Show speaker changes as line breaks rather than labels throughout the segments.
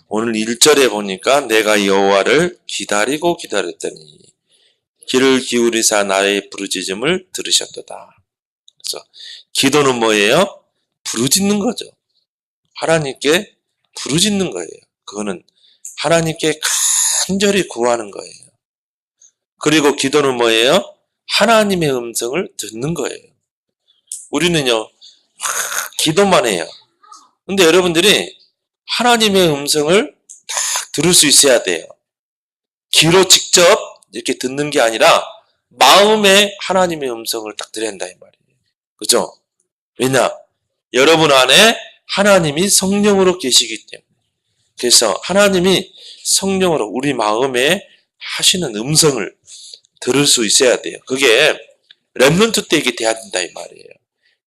오늘 1절에 보니까 내가 여호와를 기다리고 기다렸더니 귀를 기울이사 나의 부르짖음을 들으셨도다. 그래서 기도는 뭐예요? 부르짖는 거죠. 하나님께 부르짖는 거예요. 그거는 하나님께 간절히 구하는 거예요. 그리고 기도는 뭐예요? 하나님의 음성을 듣는 거예요. 우리는요, 기도만 해요. 근데 여러분들이 하나님의 음성을 딱 들을 수 있어야 돼요. 귀로 직접 이렇게 듣는 게 아니라 마음에 하나님의 음성을 딱 들어야 한다 이 말이에요. 그죠? 왜냐? 여러분 안에 하나님이 성령으로 계시기 때문에. 그래서 하나님이 성령으로 우리 마음에 하시는 음성을 들을 수 있어야 돼요. 그게 렘넌트 때 이게 돼야 된다 이 말이에요.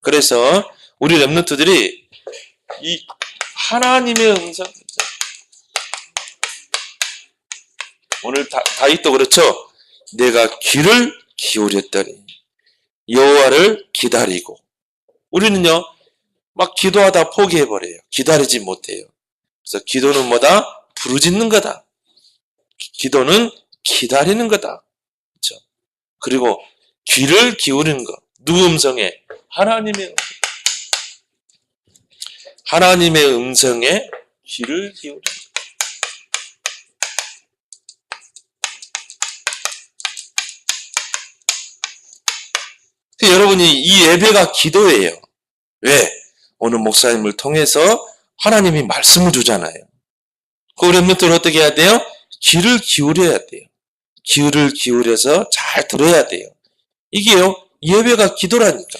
그래서 우리 렘넌트들이 이 하나님의 음성, 오늘 다윗도 그렇죠. 내가 귀를 기울였더니 여호와를 기다리고. 우리는요 막 기도하다 포기해버려요. 기다리지 못해요. 그래서 기도는 뭐다? 부르짖는 거다. 기도는 기다리는 거다. 그렇죠? 그리고 귀를 기울이는 것. 누구 음성에? 하나님의 음성. 하나님의 음성에 귀를 기울이는 것. 여러분이 이 예배가 기도예요. 왜? 오늘 목사님을 통해서 하나님이 말씀을 주잖아요. 그 렘넌트는 어떻게 해야 돼요? 귀를 기울여야 돼요. 귀를 기울여서 잘 들어야 돼요. 이게요, 예배가 기도라니까.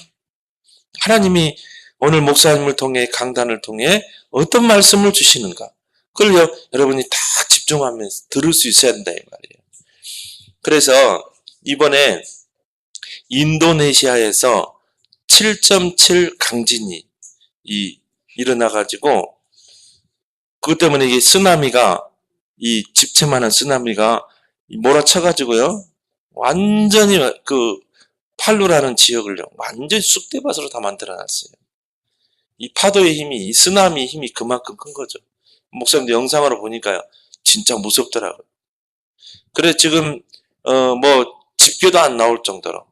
하나님이 오늘 목사님을 통해 강단을 통해 어떤 말씀을 주시는가. 그걸 여러분이 다 집중하면서 들을 수 있어야 된다 이 말이에요. 그래서 이번에 인도네시아에서 7.7 강진이 일어나가지고 그것 때문에 이게 쓰나미가 이 집채만한 쓰나미가 몰아쳐가지고요 완전히 그 팔루라는 지역을요 완전히 쑥대밭으로 다 만들어놨어요. 이 파도의 힘이 이 쓰나미의 힘이 그만큼 큰 거죠. 목사님도 영상으로 보니까요 진짜 무섭더라고요. 그래 지금 뭐 집계도 안 나올 정도로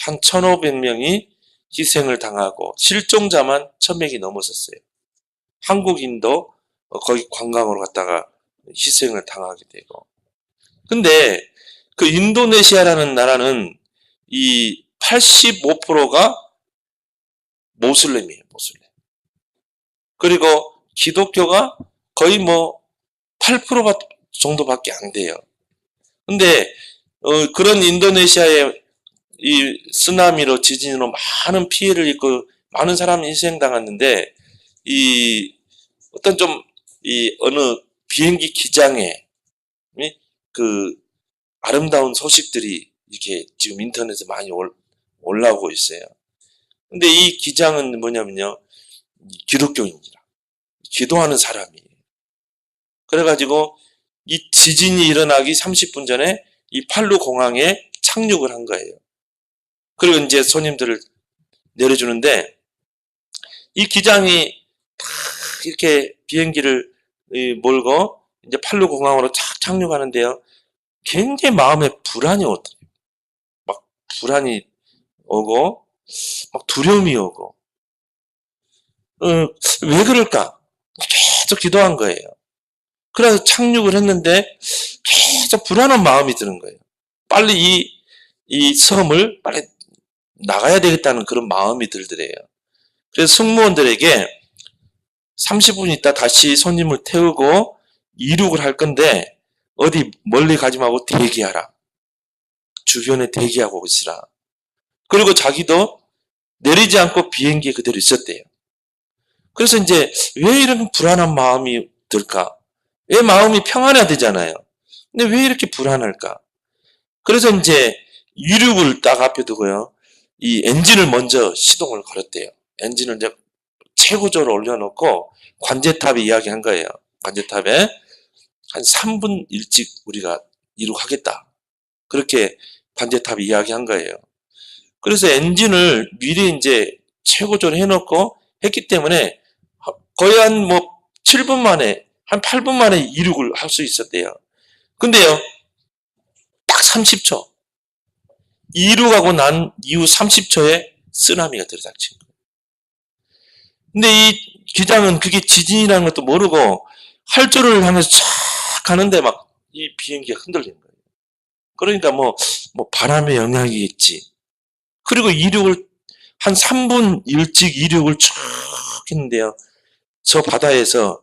한 1,500명이 희생을 당하고 실종자만 1,000명이 넘었었어요. 한국인도 거기 관광으로 갔다가 희생을 당하게 되고. 근데 그 인도네시아라는 나라는 이 85%가 모슬렘이에요. 모슬렘. 그리고 기독교가 거의 뭐 8% 정도밖에 안 돼요. 근데 그런 인도네시아의 이 쓰나미로 지진으로 많은 피해를 입고 많은 사람이 희생당했는데 이 어떤 좀 이 어느 비행기 기장에 그 아름다운 소식들이 이렇게 지금 인터넷에 많이 올라오고 있어요. 근데 이 기장은 뭐냐면요 기독교인이라 기도하는 사람이에요. 그래가지고 이 지진이 일어나기 30분 전에 이 팔루 공항에 착륙을 한 거예요. 그리고 이제 손님들을 내려주는데 이 기장이 딱 이렇게 비행기를 몰고 이제 팔루 공항으로 착 착륙하는데요. 굉장히 마음에 불안이 오더라고요. 막 불안이 오고 막 두려움이 오고 왜 그럴까? 계속 기도한 거예요. 그래서 착륙을 했는데 계속 불안한 마음이 드는 거예요. 빨리 이 섬을 빨리 나가야 되겠다는 그런 마음이 들더래요. 그래서 승무원들에게 30분 있다 다시 손님을 태우고 이륙을 할 건데 어디 멀리 가지 말고 대기하라. 주변에 대기하고 있으라. 그리고 자기도 내리지 않고 비행기에 그대로 있었대요. 그래서 이제 왜 이런 불안한 마음이 들까? 왜 마음이 평안해야 되잖아요. 근데 왜 이렇게 불안할까? 그래서 이제 이륙을 딱 앞에 두고요. 이 엔진을 먼저 시동을 걸었대요. 엔진을 이제 최고조로 올려놓고 관제탑에 이야기한 거예요. 관제탑에 한 3분 일찍 우리가 이륙하겠다. 그렇게 관제탑에 이야기한 거예요. 그래서 엔진을 미리 이제 최고조로 해놓고 했기 때문에 거의 한 뭐 7분 만에 한 8분 만에 이륙을 할 수 있었대요. 근데요, 딱 30초. 이륙하고 난 이후 30초에 쓰나미가 들이닥친 거예요. 근데 이 기장은 그게 지진이라는 것도 모르고 활주로를 하면서 쫙 가는데 막 이 비행기가 흔들리는 거예요. 그러니까 뭐 바람의 영향이겠지. 그리고 이륙을 한 3분 일찍 이륙을 쭉 했는데요. 저 바다에서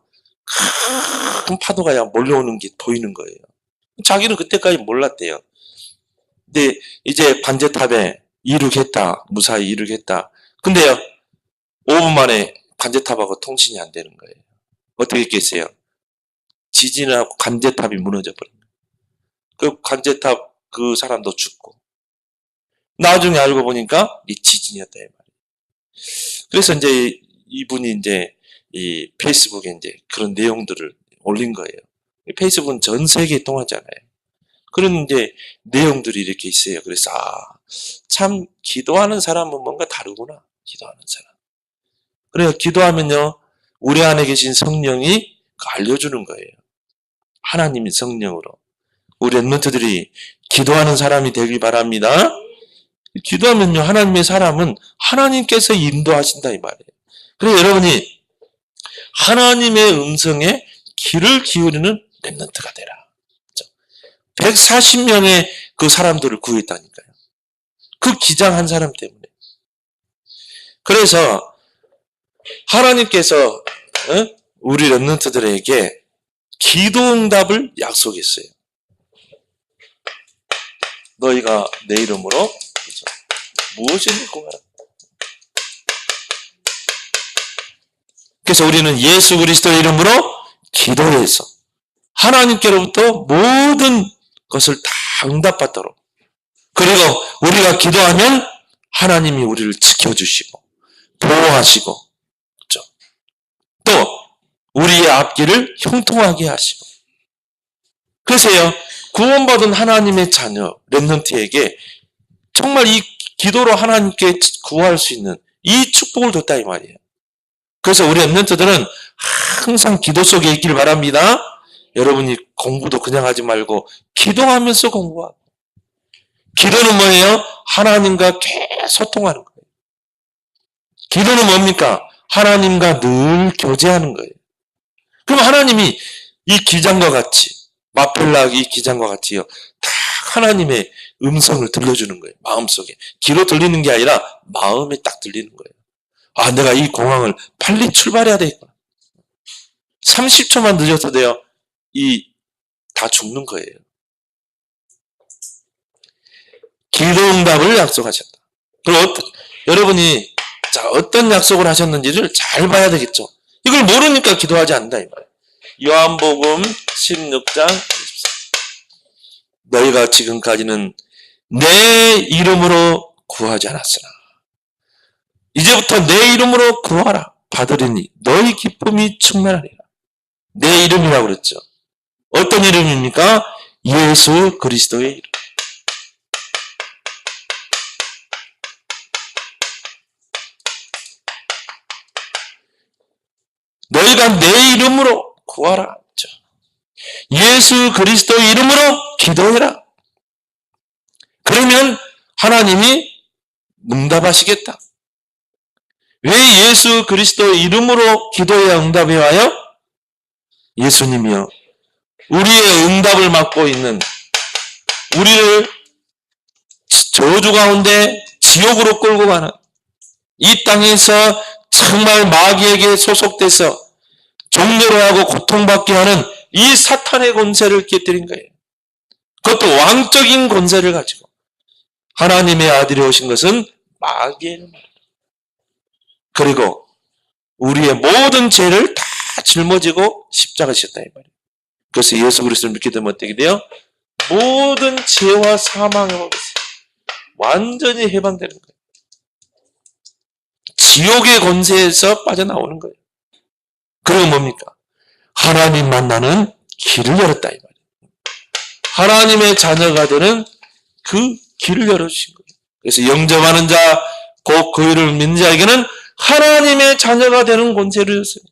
큰 파도가 몰려오는 게 보이는 거예요. 자기는 그때까지 몰랐대요. 근데 이제 관제탑에 이륙했다. 무사히 이륙했다. 근데요, 5분 만에 관제탑하고 통신이 안 되는 거예요. 어떻게 했겠어요? 지진하고 관제탑이 무너져 버린 거예요. 그 관제탑 그 사람도 죽고. 나중에 알고 보니까 이 지진이었다 이 말이에요. 그래서 이제 이분이 이제 이 페이스북에 이제 그런 내용들을 올린 거예요. 페이스북은 전 세계에 통하잖아요. 그런 이제 내용들이 이렇게 있어요. 그래서 참 기도하는 사람은 뭔가 다르구나. 기도하는 사람. 그래요. 기도하면요, 우리 안에 계신 성령이 알려주는 거예요. 하나님이 성령으로. 우리 랩런트들이 기도하는 사람이 되길 바랍니다. 기도하면요, 하나님의 사람은 하나님께서 인도하신다 이 말이에요. 그래서 여러분이 하나님의 음성에 귀를 기울이는 랩런트가 되라. 140명의 그 사람들을 구했다니까요. 그 기장 한 사람 때문에. 그래서 하나님께서 우리 랩런트들에게 기도응답을 약속했어요. 너희가 내 이름으로 무엇을 믿고 가라. 그래서 우리는 예수 그리스도의 이름으로 기도해서 하나님께로부터 모든 것을 다 응답받도록, 그리고 우리가 기도하면 하나님이 우리를 지켜주시고 보호하시고, 그렇죠? 또 우리의 앞길을 형통하게 하시고. 그래서요, 구원받은 하나님의 자녀 렘넌트에게 정말 이 기도로 하나님께 구할 수 있는 이 축복을 줬다 이 말이에요. 그래서 우리 렘넌트들은 항상 기도 속에 있길 바랍니다. 여러분이 공부도 그냥 하지 말고 기도하면서 공부하고. 기도는 뭐예요? 하나님과 계속 소통하는 거예요. 기도는 뭡니까? 하나님과 늘 교제하는 거예요. 그럼 하나님이 이 기장과 같이, 마펠락 이 기장과 같이요, 다 하나님의 음성을 들려주는 거예요. 마음속에. 귀로 들리는 게 아니라 마음에 딱 들리는 거예요. 내가 이 공항을 빨리 출발해야 되겠구나. 30초만 늦어도 돼요. 다 죽는 거예요. 기도응답을 약속하셨다. 그럼 여러분이 어떤 약속을 하셨는지를 잘 봐야 되겠죠. 이걸 모르니까 기도하지 않는다 이 말이에요. 요한복음 16장 24. 너희가 지금까지는 내 이름으로 구하지 않았으나 이제부터 내 이름으로 구하라. 받으리니 너희 기쁨이 충만하리라. 내 이름이라고 그랬죠. 어떤 이름입니까? 예수 그리스도의 이름. 너희가 내 이름으로 구하라. 예수 그리스도의 이름으로 기도해라. 그러면 하나님이 응답하시겠다. 왜 예수 그리스도의 이름으로 기도해야 응답이 와요? 예수님이요, 우리의 응답을 맡고 있는, 우리를 저주 가운데 지옥으로 끌고 가는, 이 땅에서 정말 마귀에게 소속돼서 종노로 하고 고통받게 하는 이 사탄의 권세를 깨뜨린 거예요. 그것도 왕적인 권세를 가지고. 하나님의 아들이 오신 것은 마귀의 이름으로. 그리고 우리의 모든 죄를 다 짊어지고 십자가 지셨다 이 말이에요. 그래서 예수 그리스도를 믿게 되면 어떻게 돼요? 모든 죄와 사망의 법에서 완전히 해방되는 거예요. 지옥의 권세에서 빠져나오는 거예요. 그리고 뭡니까? 하나님 만나는 길을 열었다 이 말이에요. 하나님의 자녀가 되는 그 길을 열어주신 거예요. 그래서 영접하는 자, 곧 그 이름을 믿는 자에게는 하나님의 자녀가 되는 권세를 줬어요.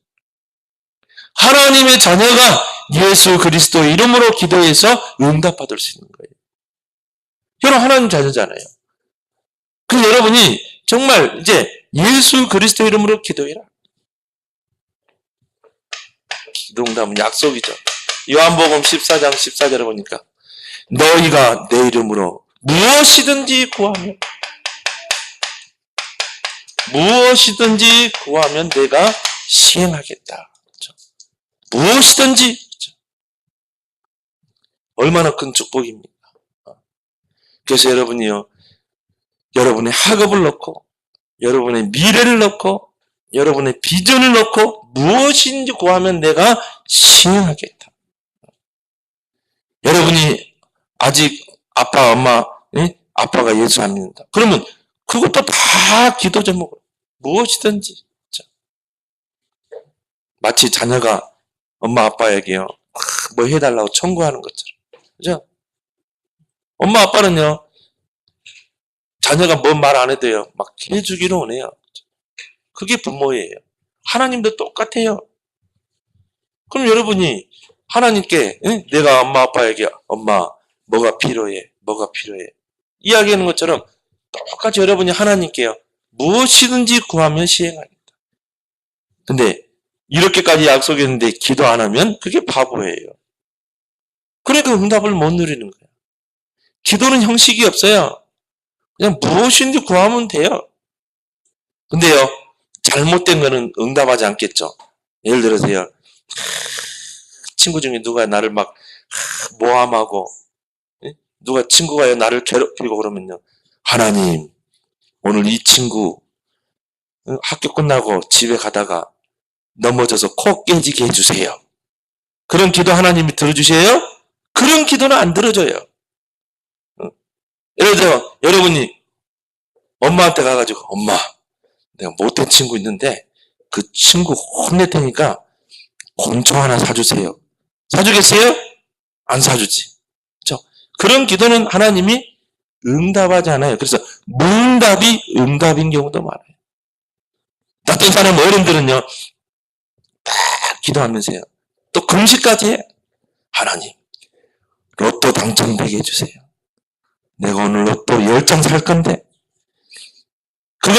하나님의 자녀가 예수 그리스도의 이름으로 기도해서 응답받을 수 있는 거예요. 여러분 하나님 자녀잖아요. 그 여러분이 정말 이제 예수 그리스도 이름으로 기도해라. 기도 응답은 약속이죠. 요한복음 14장 14절에 보니까 너희가 내 이름으로 무엇이든지 구하면 내가 시행하겠다. 그렇죠? 무엇이든지. 그렇죠? 얼마나 큰 축복입니까? 그래서 여러분이요, 여러분의 학업을 넣고, 여러분의 미래를 넣고, 여러분의 비전을 넣고, 무엇인지 구하면 내가 시행하겠다. 여러분이 아직 아빠, 엄마, 아빠가 예수 안 믿는다. 그러면 그것도 다 기도 제목으로 무엇이든지. 그렇죠? 마치 자녀가 엄마 아빠에게요, 뭐 해달라고 청구하는 것처럼. 그죠? 엄마 아빠는요, 자녀가 뭔 말 안 해도요, 막 해주기로 원해요. 그게 부모예요. 하나님도 똑같아요. 그럼 여러분이 하나님께 내가 엄마 아빠에게 엄마 뭐가 필요해? 이야기하는 것처럼 똑같이 여러분이 하나님께요, 무엇이든지 구하면 시행하겠다. 근데 이렇게까지 약속했는데 기도 안 하면 그게 바보예요. 그러니까 응답을 못 누리는 거예요. 기도는 형식이 없어요. 그냥 무엇인지 구하면 돼요. 근데요, 잘못된 거는 응답하지 않겠죠. 예를 들어서요, 친구 중에 누가 나를 막 모함하고, 누가 친구가 나를 괴롭히고 그러면요, 하나님, 오늘 이 친구 학교 끝나고 집에 가다가 넘어져서 코 깨지게 해주세요. 그런 기도 하나님이 들어주세요? 그런 기도는 안 들어줘요. 예를 들어 여러분이 엄마한테 가가지고 엄마, 내가 못된 친구 있는데 그 친구 혼낼 테니까 곤충 하나 사주세요. 사주겠어요? 안 사주지. 그렇죠? 그런 기도는 하나님이 응답하지 않아요. 그래서 무응답이 응답인 경우도 많아요. 어떤 사람 어른들은요, 딱 기도하면서요, 또 금식까지 해. 하나님, 로또 당첨되게 해주세요. 내가 오늘 로또 10장 살 건데 그거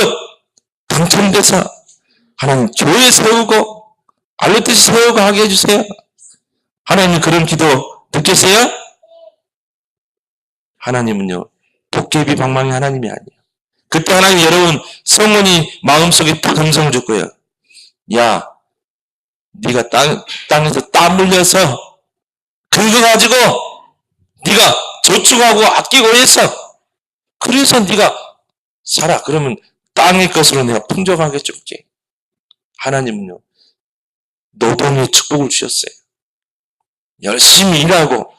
당첨돼서 하나님 교회 세우고 알루트시 세우고 하게 해주세요. 하나님 그런 기도 듣겠어요? 하나님은요, 도깨비 방망이 하나님이 아니에요. 그때 하나님 여러분 성원이 마음속에 딱 음성을 줄 거예요. 야, 네가 땅에서 땀 흘려서 그거 가지고 네가 저축하고 아끼고 했어. 그래서 네가 살아. 그러면 땅의 것으로 내가 풍족하게 줄게. 하나님은요, 노동의 축복을 주셨어요. 열심히 일하고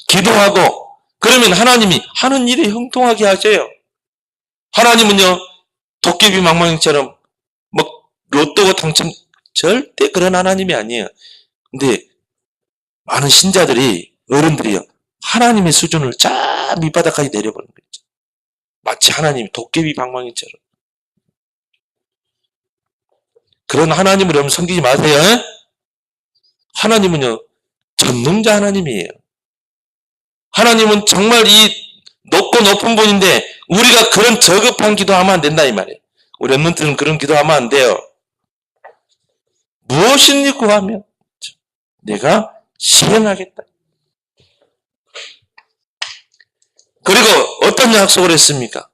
기도하고 그러면 하나님이 하는 일에 형통하게 하셔요. 하나님은요, 도깨비 망망이처럼 뭐 로또가 당첨, 절대 그런 하나님이 아니에요. 근데 많은 신자들이, 어른들이요, 하나님의 수준을 쫙 밑바닥까지 내려버리는 거죠. 마치 하나님이 도깨비 방망이처럼. 그런 하나님을 여러분 섬기지 마세요. 하나님은요, 전능자 하나님이에요. 하나님은 정말 이 높고 높은 분인데 우리가 그런 저급한 기도하면 안 된다 이 말이에요. 우리 랩런트는 그런 기도하면 안 돼요. 무엇인지 구하면 내가 시행하겠다. 그리고 어떤 약속을 했습니까?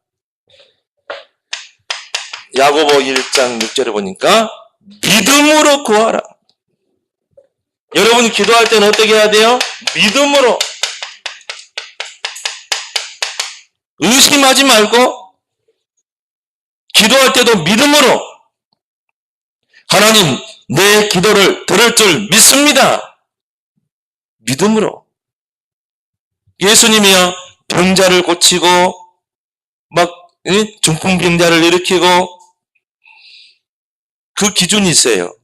야고보 1장 6절에 보니까 믿음으로 구하라. 여러분이 기도할 때는 어떻게 해야 돼요? 믿음으로. 의심하지 말고 기도할 때도 믿음으로. 하나님, 내 기도를 들을 줄 믿습니다. 믿음으로. 예수님이요, 병자를 고치고 막 중풍병자를 일으키고 그 기준이 있어요.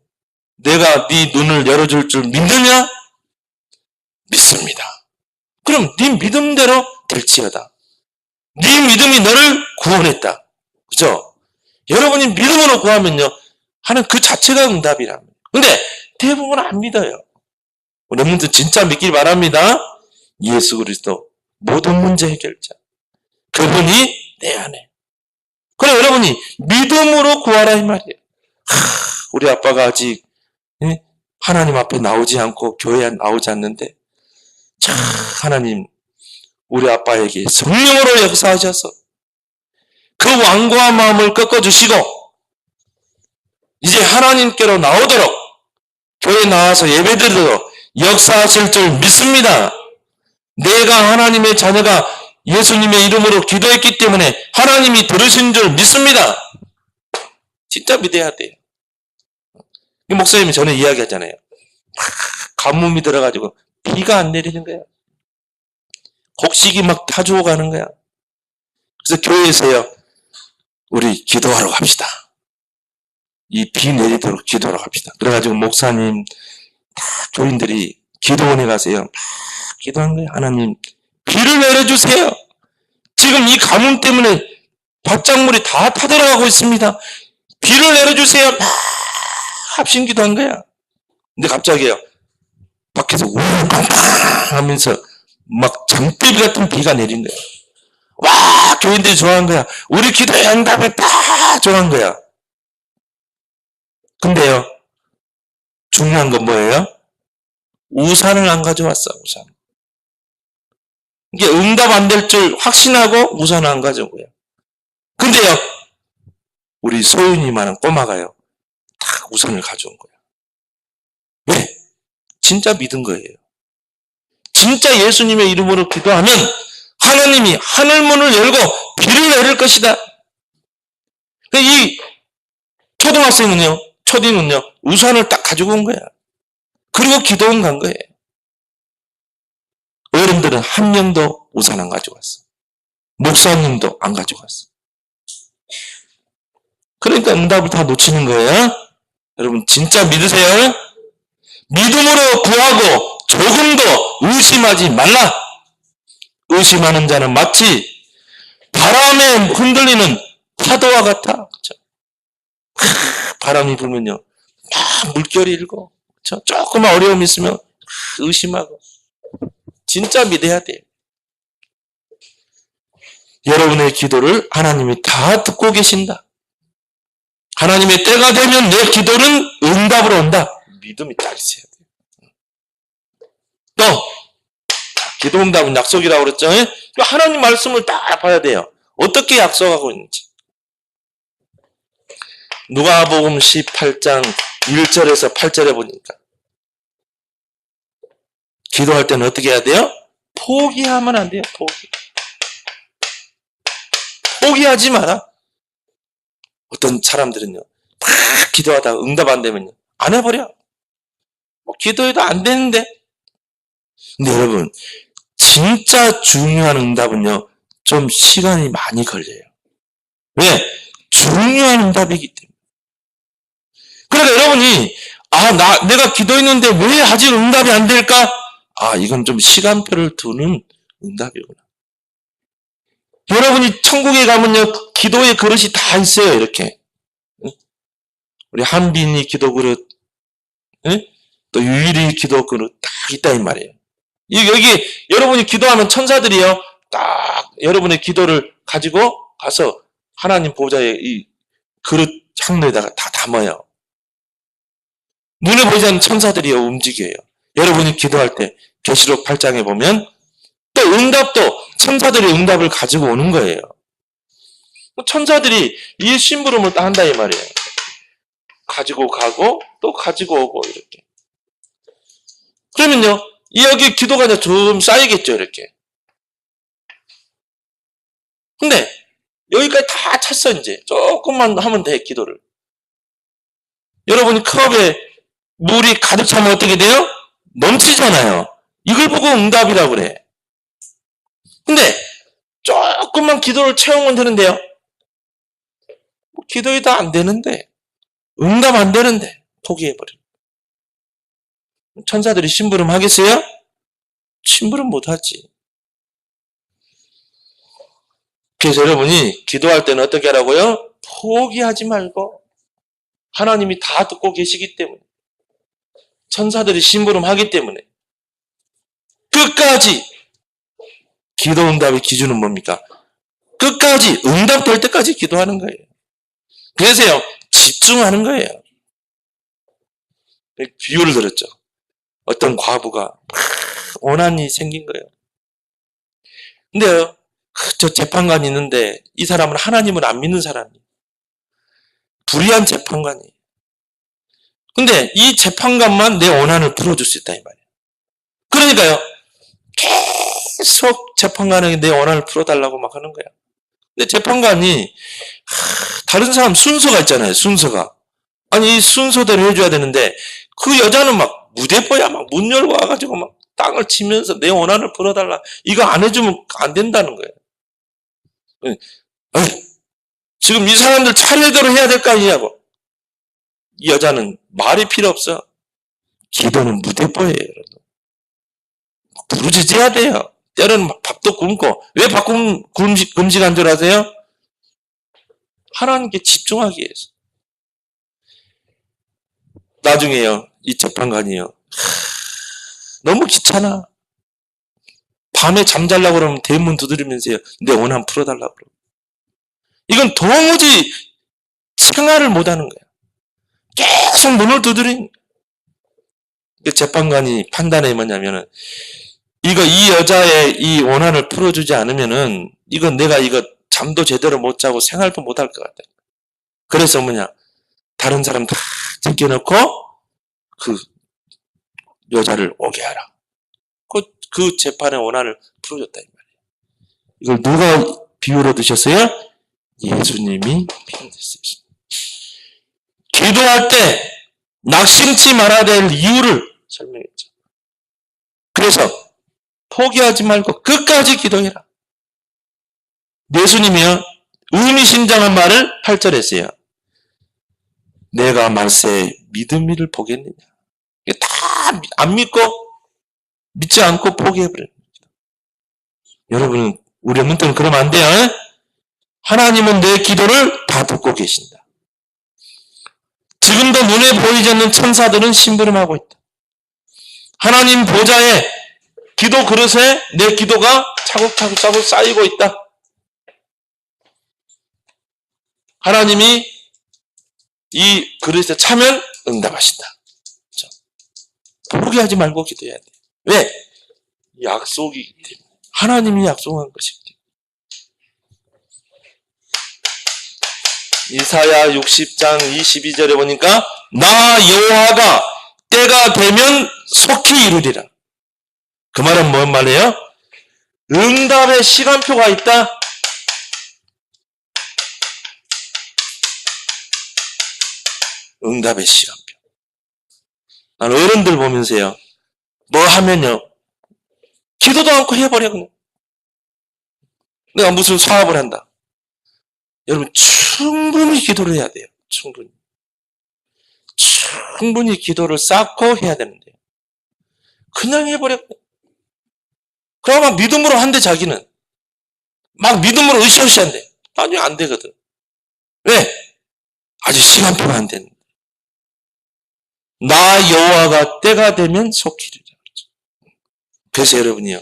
내가 네 눈을 열어줄 줄 믿느냐? 믿습니다. 그럼 네 믿음대로 될지어다. 네 믿음이 너를 구원했다. 그죠? 여러분이 믿음으로 구하면요, 하는 그 자체가 응답이랍니다. 근데 대부분 안 믿어요. 여러분들 진짜 믿길 바랍니다. 예수 그리스도 모든 문제 해결자. 그분이 내 안에. 그래 여러분이 믿음으로 구하라 이 말이에요. 우리 아빠가 아직 하나님 앞에 나오지 않고 교회에 나오지 않는데 참 하나님 우리 아빠에게 성령으로 역사하셔서 그 완고한 마음을 꺾어주시고 이제 하나님께로 나오도록 교회에 나와서 예배드리도록 역사하실 줄 믿습니다. 내가 하나님의 자녀가 예수님의 이름으로 기도했기 때문에 하나님이 들으신 줄 믿습니다. 진짜 믿어야 돼요. 목사님이 전에 이야기하잖아요. 가뭄이 들어가지고 비가 안 내리는 거야. 곡식이 막 다 죽어가는 거야. 그래서 교회에서요. 우리 기도하러 갑시다. 이 비 내리도록 기도하러 갑시다. 그래가지고 목사님 다 교인들이 기도원에 가세요. 막 기도한 거예요. 하나님 비를 내려주세요. 지금 이 가뭄 때문에 밭작물이 다 타들어가고 있습니다. 비를 내려주세요. 막 합심 기도한 거야. 근데 갑자기요. 밖에서 우웅팡팡 하면서 막 장대비 같은 비가 내린 거야. 와 교인들이 좋아한 거야. 우리 기도의 응답했다 좋아한 거야. 근데요. 중요한 건 뭐예요? 우산을 안 가져왔어. 우산. 이게 응답 안 될 줄 확신하고 우산을 안 가져온 거야. 근데요. 우리 소윤이만한 꼬마가요. 다 우산을 가져온 거야. 왜? 진짜 믿은 거예요. 진짜 예수님의 이름으로 기도하면 하나님이 하늘문을 열고 비를 내릴 것이다. 이 초등학생은요, 초딩은요, 우산을 딱 가지고 온 거야. 그리고 기도원 간 거예요. 어른들은 한 명도 우산 안 가지고 왔어. 목사님도 안 가지고 왔어. 그러니까 응답을 다 놓치는 거예요. 여러분 진짜 믿으세요? 믿음으로 구하고 조금도 의심하지 말라. 의심하는 자는 마치 바람에 흔들리는 파도와 같아. 그렇죠? 바람이 불면요, 막 물결이 일고, 그렇죠? 조금만 어려움이 있으면 의심하고. 진짜 믿어야 돼요. 여러분의 기도를 하나님이 다 듣고 계신다. 하나님의 때가 되면 내 기도는 응답으로 온다. 믿음이 딱 있어야 돼요. 또 기도 응답은 약속이라고 그랬죠. 하나님 말씀을 딱 봐야 돼요. 어떻게 약속하고 있는지. 누가복음 18장 1절에서 8절에 보니까 기도할 때는 어떻게 해야 돼요? 포기하면 안 돼요. 포기하지 마라. 어떤 사람들은요, 막 기도하다가 응답 안 되면요, 안 해버려. 기도해도 안 되는데. 근데 여러분, 진짜 중요한 응답은요, 좀 시간이 많이 걸려요. 왜? 중요한 응답이기 때문에. 그러니까 여러분이, 내가 기도했는데 왜 아직 응답이 안 될까? 이건 좀 시간표를 두는 응답이구나. 여러분이 천국에 가면요, 기도의 그릇이 다 있어요, 이렇게. 우리 한빈이 기도 그릇, 또 유일이 기도 그릇 딱 있다, 이 말이에요. 여기 여러분이 기도하면 천사들이요, 딱 여러분의 기도를 가지고 가서 하나님 보좌에 이 그릇 향로에다가 다 담아요. 눈에 보이지 않는 천사들이요, 움직여요. 여러분이 기도할 때 계시록 8장에 보면 또 응답도 천사들이 응답을 가지고 오는 거예요. 천사들이 이 심부름을 다 한다 이 말이에요. 가지고 가고 또 가지고 오고 이렇게. 그러면요, 여기 기도가 이제 좀 쌓이겠죠, 이렇게. 근데 여기까지 다 찼어. 이제 조금만 하면 돼, 기도를. 여러분이 컵에 물이 가득 차면 어떻게 돼요? 넘치잖아요. 이걸 보고 응답이라고 그래. 근데 조금만 기도를 채우면 되는데요, 기도해도 안 되는데, 응답 안 되는데 포기해버려. 천사들이 심부름 하겠어요? 심부름 못하지. 그래서 여러분이 기도할 때는 어떻게 하라고요? 포기하지 말고, 하나님이 다 듣고 계시기 때문에. 천사들이 심부름하기 때문에 끝까지 기도 응답의 기준은 뭡니까? 끝까지 응답될 때까지 기도하는 거예요. 그래서요, 집중하는 거예요. 비유를 들었죠. 어떤 과부가 원한이 생긴 거예요. 근데요, 저 재판관이 있는데 이 사람은 하나님을 안 믿는 사람이에요. 불의한 재판관이에요. 근데 이 재판관만 내 원한을 풀어줄 수 있다 이 말이에요. 그러니까요, 계속 재판관에게 내 원한을 풀어달라고 막 하는 거야. 근데 재판관이 다른 사람 순서가 있잖아요. 순서가. 아니 이 순서대로 해줘야 되는데 그 여자는 막 무대뽀야 막 문 열고 와가지고 막 땅을 치면서 내 원한을 풀어달라. 이거 안 해주면 안 된다는 거예요. 지금 이 사람들 차례대로 해야 될 거 아니냐고. 이 여자는 말이 필요 없어. 기도는 무대뽀예요. 부르짖어야 돼요. 때로는 밥도 굶고. 왜 밥 금식한 줄 아세요? 하나님께 집중하기 위해서. 나중에요, 이 재판관이요, 너무 귀찮아. 밤에 잠자려고 그러면 대문 두드리면서요, 내 원한 풀어달라고 그러고. 이건 도무지 생활을 못하는 거야. 계속 문을 두드리는 거야. 재판관이 판단이 뭐냐면은, 이 여자의 이 원한을 풀어주지 않으면은, 내가 잠도 제대로 못 자고 생활도 못 할 것 같아. 그래서 다른 사람 다 제껴놓고, 그 여자를 오게 하라. 그 재판의 원한을 풀어줬다 이 말이에요. 이걸 누가 비유로 드셨어요? 예수님이 비유로 드셨어요. 기도할 때 낙심치 말아야 될 이유를 설명했죠. 그래서 포기하지 말고 끝까지 기도해라. 예수님이요, 의미심장한 말을 8절에 했어요. 내가 말세 믿음이를 보겠느냐. 다 안 믿고 믿지 않고 포기해버립니다. 여러분, 우리 문득은 그러면 안 돼요. 하나님은 내 기도를 다 듣고 계신다. 지금도 눈에 보이지 않는 천사들은 심부름하고 있다. 하나님 보좌에 기도 그릇에 내 기도가 차곡차곡 쌓이고 있다. 하나님이 이 그릇에 차면 응답하신다. 포기하지 말고 기도해야 돼. 왜? 약속이기 때문에. 하나님이 약속한 것이기 때문에. 이사야 60장 22절에 보니까 나 여호와가 때가 되면 속히 이루리라. 그 말은 뭔 말이에요? 응답의 시간표가 있다. 응답의 시간표. 난 어른들 보면서요, 뭐 하면요, 기도도 않고 해버려, 그냥. 내가 무슨 사업을 한다. 여러분, 충분히 기도를 해야 돼요. 충분히 기도를 쌓고 해야 되는데요. 그냥 해버려. 그럼 막 믿음으로 한대, 자기는. 막 믿음으로 으쌰으쌰한대. 아니, 안 되거든. 왜? 아직 시간표가 안 되는데. 나 여호와가 때가 되면 속히 이루리라. 그래서 여러분이요,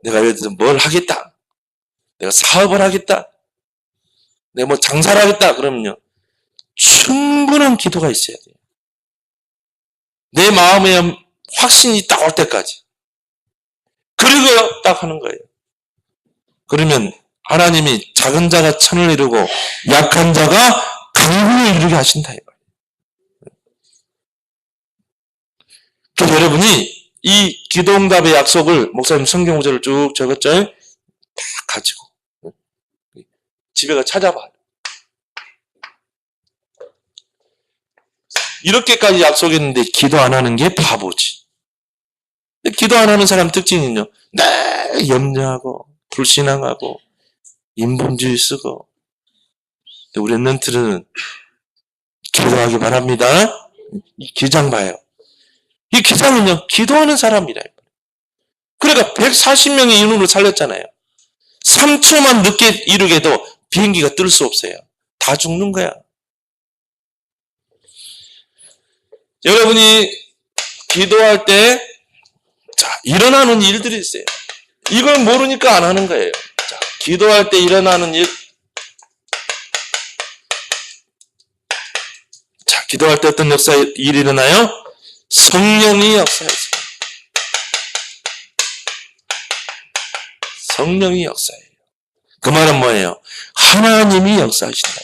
내가 예를 들어서 뭘 하겠다, 내가 사업을 하겠다, 내가 뭐 장사를 하겠다 그러면요, 충분한 기도가 있어야 돼요. 내 마음에 확신이 딱 올 때까지. 그리고 딱 하는 거예요. 그러면 하나님이 작은 자가 천을 이루고 약한 자가 강군을 이루게 하신다 이거예요. 그래서 여러분이 이 기도응답의 약속을, 목사님 성경 구절을 쭉 적었죠? 다 가지고 집에 가 찾아봐. 이렇게까지 약속했는데 기도 안 하는 게 바보지. 기도 안 하는 사람 특징은요, 늘 염려하고 불신앙하고 인본주의 쓰고. 우리 랩런트는 기도하기 바랍니다. 이 기장 봐요. 이 기장은요, 기도하는 사람이라. 그러니까 140명의 인원을 살렸잖아요. 3초만 늦게 이르게도 비행기가 뜰 수 없어요. 다 죽는 거야. 여러분이 기도할 때, 자, 일어나는 일들이 있어요. 이걸 모르니까 안 하는 거예요. 자, 기도할 때 일어나는 일. 자, 기도할 때 어떤 일이 일어나요? 성령이 역사했어요. 성령이 역사해요. 그 말은 뭐예요? 하나님이 역사하신다.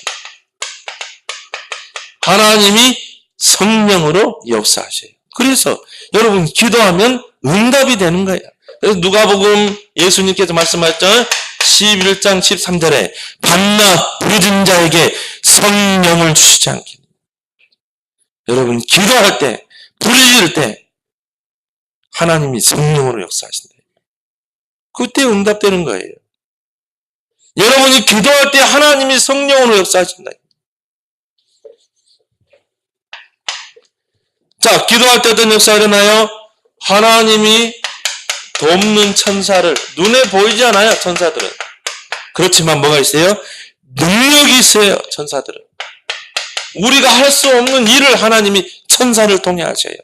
하나님이 성령으로 역사하셔요. 그래서 여러분 기도하면 응답이 되는 거예요. 그래서 누가복음 예수님께서 말씀하셨죠. 11장 13절에 밤낮 부르짖는 자에게 성령을 주시지 않겠니. 여러분 기도할 때 부르짖을 때 하나님이 성령으로 역사하신다. 그때 응답되는 거예요. 여러분이 기도할 때 하나님이 성령으로 역사하신다. 자, 기도할 때 어떤 역사가 일어나요? 하나님이 돕는 천사를, 눈에 보이지 않아요, 천사들은. 그렇지만 뭐가 있어요? 능력이 있어요, 천사들은. 우리가 할 수 없는 일을 하나님이 천사를 통해 하셔요.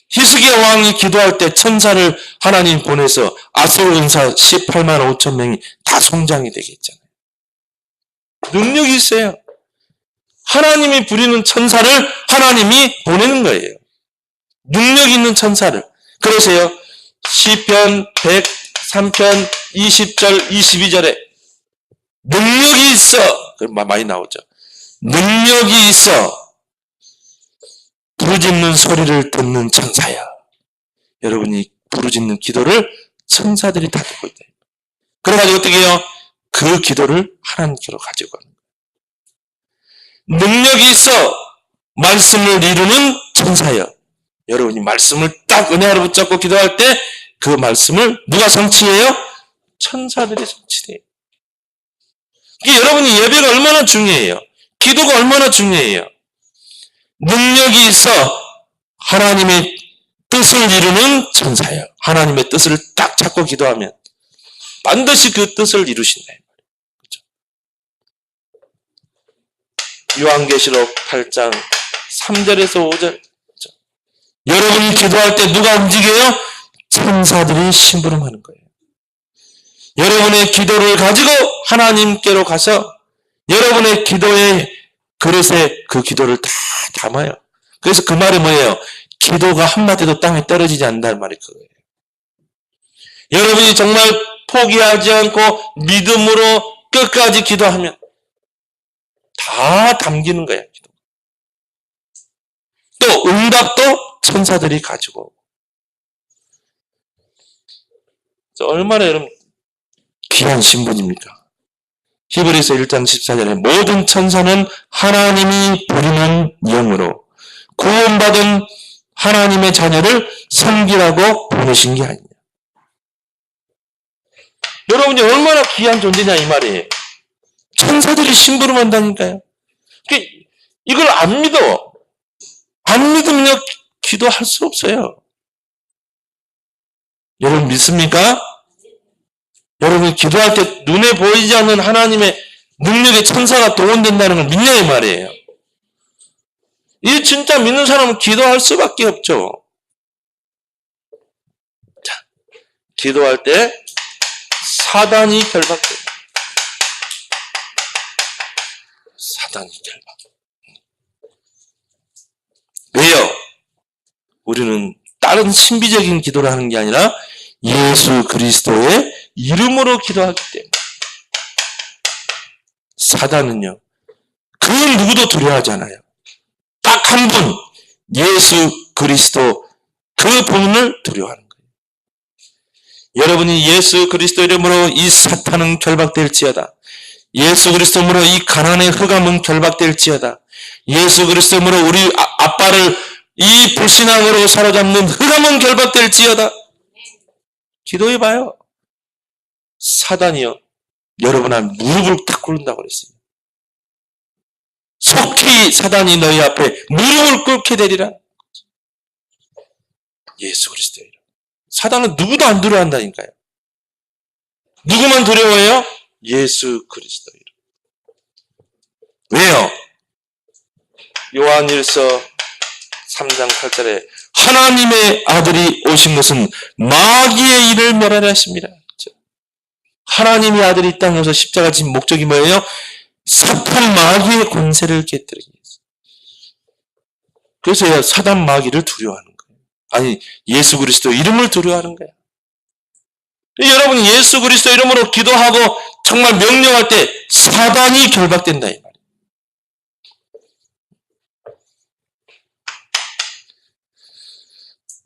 히스기야 왕이 기도할 때 천사를 하나님 보내서 아수르 군사 18만 5천 명이 다 송장이 되게 했잖아요. 능력이 있어요. 하나님이 부리는 천사를 하나님이 보내는 거예요. 능력 있는 천사를. 그래서요, 시편 103편 20절 22절에 능력이 있어. 많이 나오죠. 능력이 있어. 부르짖는 소리를 듣는 천사야. 여러분이 부르짖는 기도를 천사들이 다 듣고 있다. 그래가지고 어떻게 해요? 그 기도를 하나님께로 가지고 가는 거예요. 능력이 있어 말씀을 이루는 천사여. 여러분이 말씀을 딱 은혜로 붙잡고 기도할 때 그 말씀을 누가 성취해요? 천사들이 성취돼요. 그러니까 여러분이 예배가 얼마나 중요해요. 기도가 얼마나 중요해요. 능력이 있어 하나님의 뜻을 이루는 천사예요. 하나님의 뜻을 딱 잡고 기도하면 반드시 그 뜻을 이루신다. 그렇죠? 요한계시록 8장 3절에서 5절. 그렇죠? 여러분이 기도할 때 누가 움직여요? 천사들이 심부름하는 거예요. 여러분의 기도를 가지고 하나님께로 가서 여러분의 기도의 그릇에 그 기도를 다 담아요. 그래서 그 말이 뭐예요? 기도가 한마디도 땅에 떨어지지 않는다는 말이 그거예요. 여러분이 정말 포기하지 않고 믿음으로 끝까지 기도하면 다 담기는 거야. 기도. 또 응답도 천사들이 가지고 오고. 얼마나 여러분 귀한 신분입니까? 히브리서 1장 14절에 모든 천사는 하나님이 부리는 영으로 구원받은 하나님의 자녀를 섬기라고 보내신 게 아니냐. 여러분이 얼마나 귀한 존재냐 이 말이에요. 천사들이 심부름한다니까요. 이걸 안 믿어. 안 믿으면 기도할 수 없어요. 여러분 믿습니까? 여러분이 기도할 때 눈에 보이지 않는 하나님의 능력의 천사가 동원된다는 걸 믿냐 이 말이에요. 이 진짜 믿는 사람은 기도할 수밖에 없죠. 자, 기도할 때 사단이 결박돼요. 사단이 결박. 왜요? 우리는 다른 신비적인 기도를 하는 게 아니라 예수 그리스도의 이름으로 기도하기 때문에. 사단은요, 그 누구도 두려워하지 않아요. 딱 한 분, 예수 그리스도 그 분을 두려워하는 거예요. 여러분이 예수 그리스도 이름으로 이 사탄은 결박될지어다. 예수 그리스도 이름으로 이 가난의 흑암은 결박될지어다. 예수 그리스도 이름으로 우리 아빠를 이 불신앙으로 사로잡는 흑암은 결박될지어다. 기도해봐요. 사단이요, 여러분의 무릎을 탁 꿇는다고 그랬어요. 속히 사단이 너희 앞에 무릎을 꿇게 되리라. 예수 그리스도의 이름. 사단은 누구도 안 두려워한다니까요. 누구만 두려워해요? 예수 그리스도의 이름. 왜요? 요한일서 3장 8절에 하나님의 아들이 오신 것은 마귀의 일을 멸하려 하십니다. 하나님의 아들이 이 땅에 오셔서 십자가 진 목적이 뭐예요? 사탄 마귀의 권세를 깨뜨리기 위해서. 그래서 사단 마귀를 두려워하는 거예요. 아니, 예수 그리스도 이름을 두려워하는 거야. 여러분이 예수 그리스도 이름으로 기도하고 정말 명령할 때 사단이 결박된다 이 말이에요.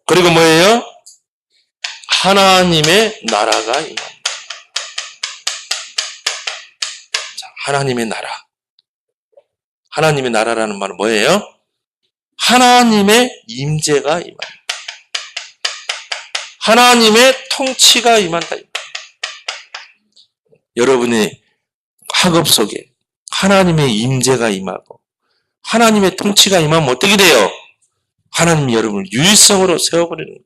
그리고 뭐예요? 하나님의 나라가 임합니다. 자, 하나님의 나라. 하나님의 나라라는 말은 뭐예요? 하나님의 임재가 임합니다. 하나님의 통치가 임한다. 여러분의 학업 속에 하나님의 임재가 임하고 하나님의 통치가 임하면 어떻게 돼요? 하나님이 여러분을 유일성으로 세워버리는 거예요.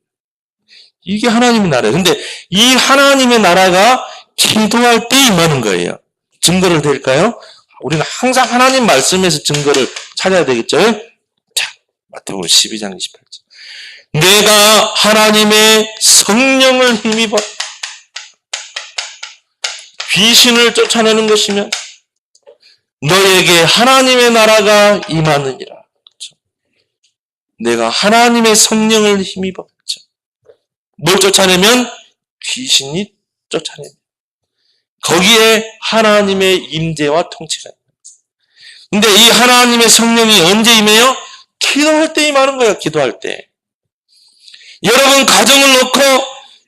이게 하나님의 나라예요. 근데 이 하나님의 나라가 기도할 때 임하는 거예요. 증거를 드릴까요? 우리는 항상 하나님 말씀에서 증거를 찾아야 되겠죠? 자, 마태복음 12장 28절. 내가 하나님의 성령을 힘입어 귀신을 쫓아내는 것이면 너에게 하나님의 나라가 임하느니라. 그렇죠? 내가 하나님의 성령을 힘입어. 그렇죠? 뭘 쫓아내면? 귀신이 쫓아냅니다. 거기에 하나님의 임재와 통치가 있습니다. 근데 이 하나님의 성령이 언제 임해요? 기도할 때 임하는 거예요. 기도할 때. 여러분 가정을 놓고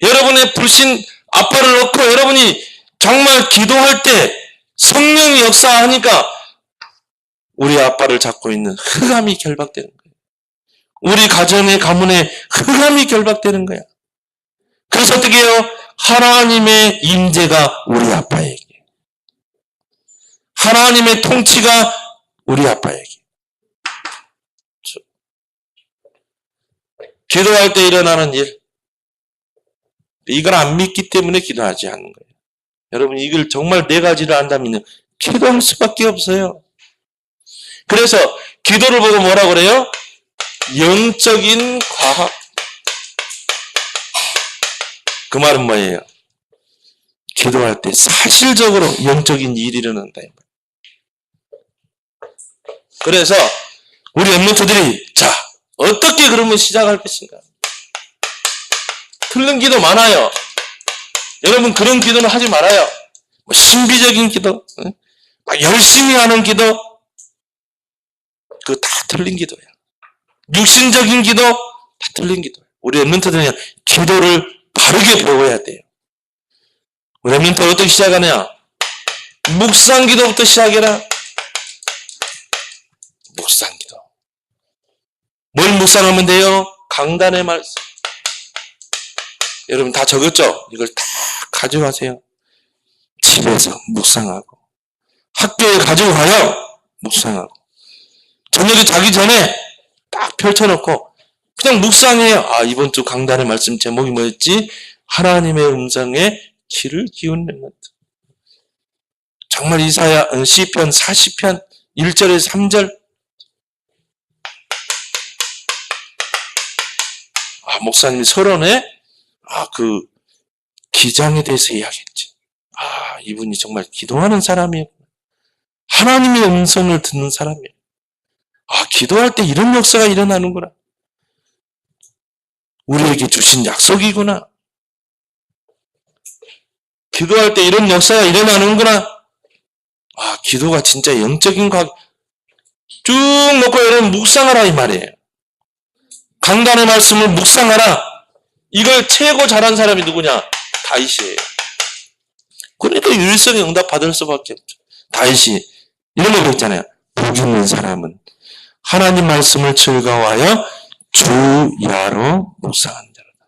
여러분의 불신 아빠를 놓고 여러분이 정말 기도할 때 성령이 역사하니까 우리 아빠를 잡고 있는 흑암이 결박되는 거예요. 우리 가정의 가문에 흑암이 결박되는 거야. 그래서 어떻게 해요? 하나님의 임재가 우리 아빠에게, 하나님의 통치가 우리 아빠에게. 기도할 때 일어나는 일, 이걸 안 믿기 때문에 기도하지 않는 거예요. 여러분 이걸 정말 네 가지를 안다면 기도할 수밖에 없어요. 그래서 기도를 보고 뭐라고 그래요? 영적인 과학. 그 말은 뭐예요? 기도할 때 사실적으로 영적인 일이 일어난다. 그래서 우리 엠멘토들이 자, 어떻게 그러면 시작할 것인가? 틀린 기도 많아요. 여러분 그런 기도는 하지 말아요. 뭐 신비적인 기도, 막 열심히 하는 기도, 그거 다 틀린 기도야. 육신적인 기도, 다 틀린 기도야. 우리 엠멘토들은 기도를 바르게 배워야 돼요. 우리 엠멘토 어떻게 시작하냐? 묵상 기도부터 시작해라. 묵상 기도. 뭘 묵상하면 돼요? 강단의 말씀. 여러분 다 적었죠? 이걸 다 가져가세요. 집에서 묵상하고 학교에 가지고 가요. 묵상하고 저녁에 자기 전에 딱 펼쳐놓고 그냥 묵상해요. 아, 이번 주 강단의 말씀 제목이 뭐였지? 하나님의 음성에 귀를 기울이는 것. 정말 이사야 시편 40편 1절에서 3절. 아, 목사님이 서론에 그 기장에 대해서 이야기했지. 아, 이분이 정말 기도하는 사람이었구나. 하나님의 음성을 듣는 사람이에요. 아, 기도할 때 이런 역사가 일어나는구나. 우리에게 주신 약속이구나. 기도할 때 이런 역사가 일어나는구나. 아, 기도가 진짜 영적인 과학. 쭉 놓고 여러분 묵상하라 이 말이에요. 강단의 말씀을 묵상하라. 이걸 최고 잘한 사람이 누구냐? 다윗이에요. 그러니까 유일성에 응답받을 수밖에 없죠. 다윗이 이런 거 그랬잖아요. 복 있는 사람은 하나님 말씀을 즐거워하여 주야로 묵상하는 자로다.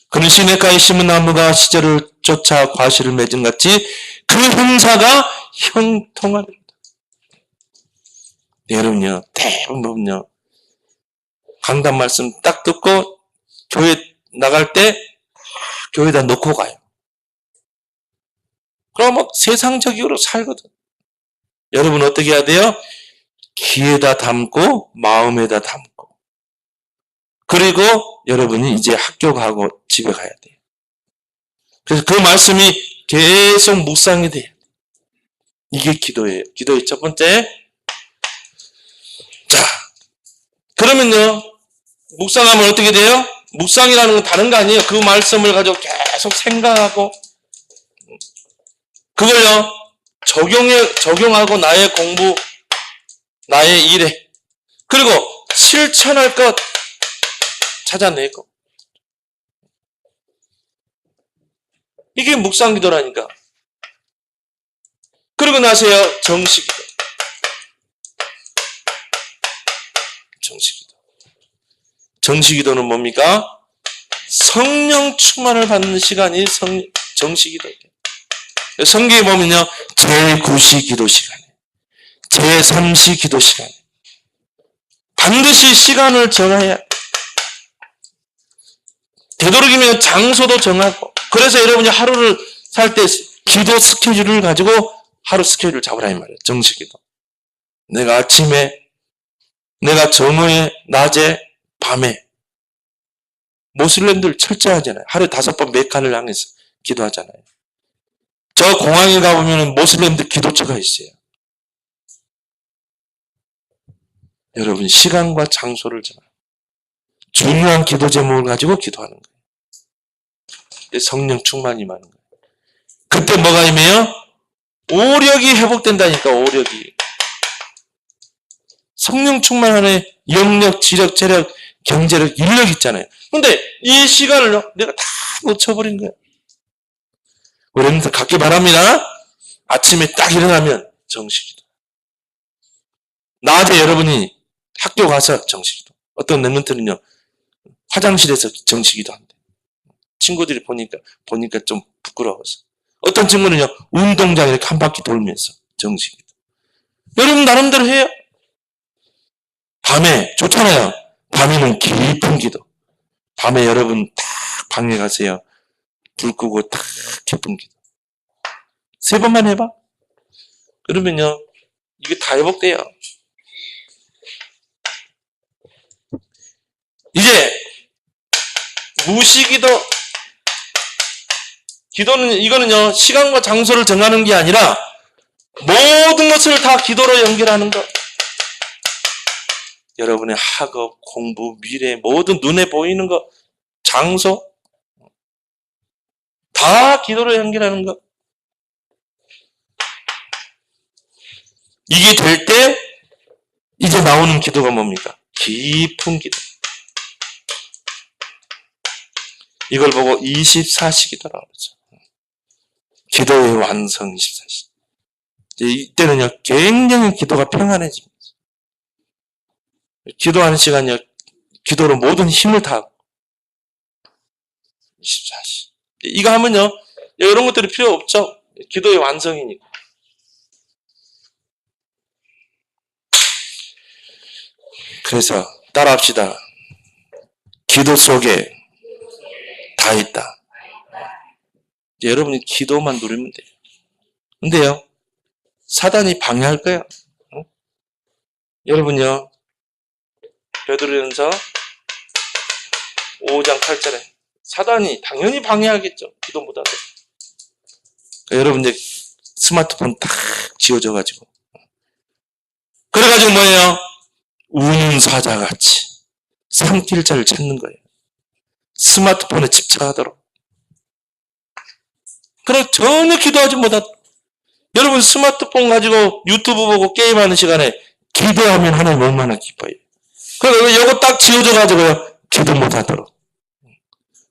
그는 시냇가에 심은 나무가 시절을 쫓아 과실을 맺은 같이 그 형사가 형통하리로다. 여러분요, 대부분요, 강단 말씀 딱 듣고 교회 나갈 때 교회에다 놓고 가요. 그럼 막 세상적으로 살거든. 여러분 어떻게 해야 돼요? 귀에다 담고 마음에다 담고 그리고 여러분이 이제 학교 가고 집에 가야 돼요. 그래서 그 말씀이 계속 묵상이 돼요. 이게 기도예요. 기도의 첫 번째. 자, 그러면요, 묵상하면 어떻게 돼요? 묵상이라는 건 다른 거 아니에요. 그 말씀을 가지고 계속 생각하고, 그걸요, 적용하고 나의 공부, 나의 일에, 그리고 실천할 것 찾아내고. 이게 묵상 기도라니까. 그리고 나서요, 정식기도. 정식기도. 정식기도는 뭡니까? 성령 충만을 받는 시간이 정식기도예요. 성경에 보면요, 제9시 기도 시간에, 제3시 기도 시간에 반드시 시간을 정해야 돼요. 되도록이면 장소도 정하고. 그래서 여러분이 하루를 살 때 기도 스케줄을 가지고 하루 스케줄을 잡으라 이 말이에요. 정식기도. 내가 아침에, 내가 정오에, 낮에, 밤에. 모슬렘들 철저하잖아요. 하루에 5번 메칸을 향해서 기도하잖아요. 저 공항에 가보면 모슬렘들 기도처가 있어요. 여러분, 시간과 장소를 정하고 중요한 기도 제목을 가지고 기도하는 거예요. 성령 충만이 많은 거예요. 그때 뭐가 임해요? 오력이 회복된다니까, 오력이. 성령 충만 안에 영력, 지력, 재력, 경제력, 인력 있잖아요. 근데 이 시간을 내가 다 놓쳐버린 거예요. 우리는 갖기 바랍니다. 아침에 딱 일어나면 정식기도. 낮에 여러분이 학교 가서 정식기도. 어떤 랩런트는요, 화장실에서 정식기도 한대. 친구들이 보니까 좀 부끄러워서. 어떤 친구는요, 운동장에 이렇게 한 바퀴 돌면서 정식기도. 여러분 나름대로 해요. 밤에 좋잖아요. 밤에는 깊은 기도. 밤에 여러분 딱 방에 가세요. 불 끄고 딱 깊은 기도. 3번만 해봐. 그러면요, 이게 다 회복돼요. 이제 무시기도. 기도는, 이거는요, 시간과 장소를 정하는 게 아니라 모든 것을 다 기도로 연결하는 것. 여러분의 학업, 공부, 미래, 모든 눈에 보이는 것, 장소, 다 기도로 연결하는 것. 이게 될 때 이제 나오는 기도가 뭡니까? 깊은 기도. 이걸 보고 24시 기도라고 그러죠. 기도의 완성 24시. 이때는요, 굉장히 기도가 평안해집니다. 기도하는 시간이요, 기도로 모든 힘을 다 24시. 이거 하면요, 이런 것들이 필요 없죠. 기도의 완성이니까. 그래서 따라합시다. 기도 속에 다 있다. 여러분이 기도만 누리면 돼요. 근데요, 사단이 방해할 거예요. 응? 여러분요, 베드로전서 5장 8절에 사단이 당연히 방해하겠죠. 기도 못하게. 여러분 이제 스마트폰 딱 지워져가지고. 그래가지고 뭐예요? 우는 사자같이 삼킬 자를 찾는 거예요. 스마트폰에 집착하도록. 그래 전혀 기도하지 못하도록. 여러분 스마트폰 가지고 유튜브 보고 게임하는 시간에 기도하면 하나님 얼마나 기뻐요. 그래서 이거 딱 지워져가지고요, 기도 못하도록.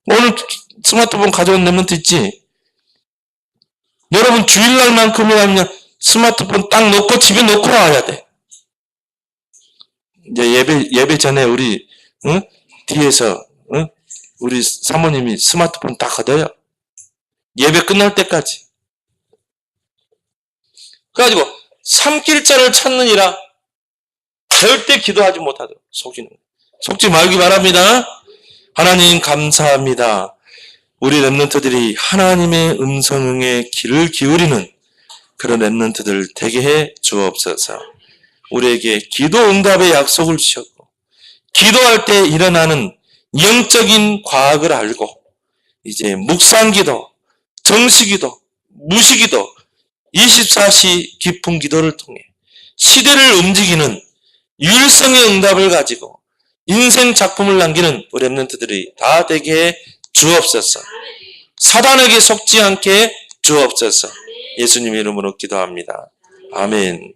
오늘 스마트폰 가져온 랩런트 있지? 여러분 주일날만큼이라면 스마트폰 딱 놓고 집에 놓고 와야 돼. 이제 예배 전에 우리 뒤에서 우리 사모님이 스마트폰 딱 걷어요. 예배 끝날 때까지. 그래가지고 삼킬자를 찾느니라 절대 기도하지 못하도록 속지 말기 바랍니다. 하나님 감사합니다. 우리 랩런트들이 하나님의 음성에 귀를 기울이는 그런 랩런트들 되게 해 주옵소서. 우리에게 기도 응답의 약속을 주셨고 기도할 때 일어나는 영적인 과학을 알고 이제 묵상기도, 정시기도, 무시기도, 24시 깊은 기도를 통해 시대를 움직이는 유일성의 응답을 가지고 인생 작품을 남기는 우리 랩런트들이 다 되게 주옵소서. 사단에게 속지 않게 주옵소서. 예수님의 이름으로 기도합니다. 아멘.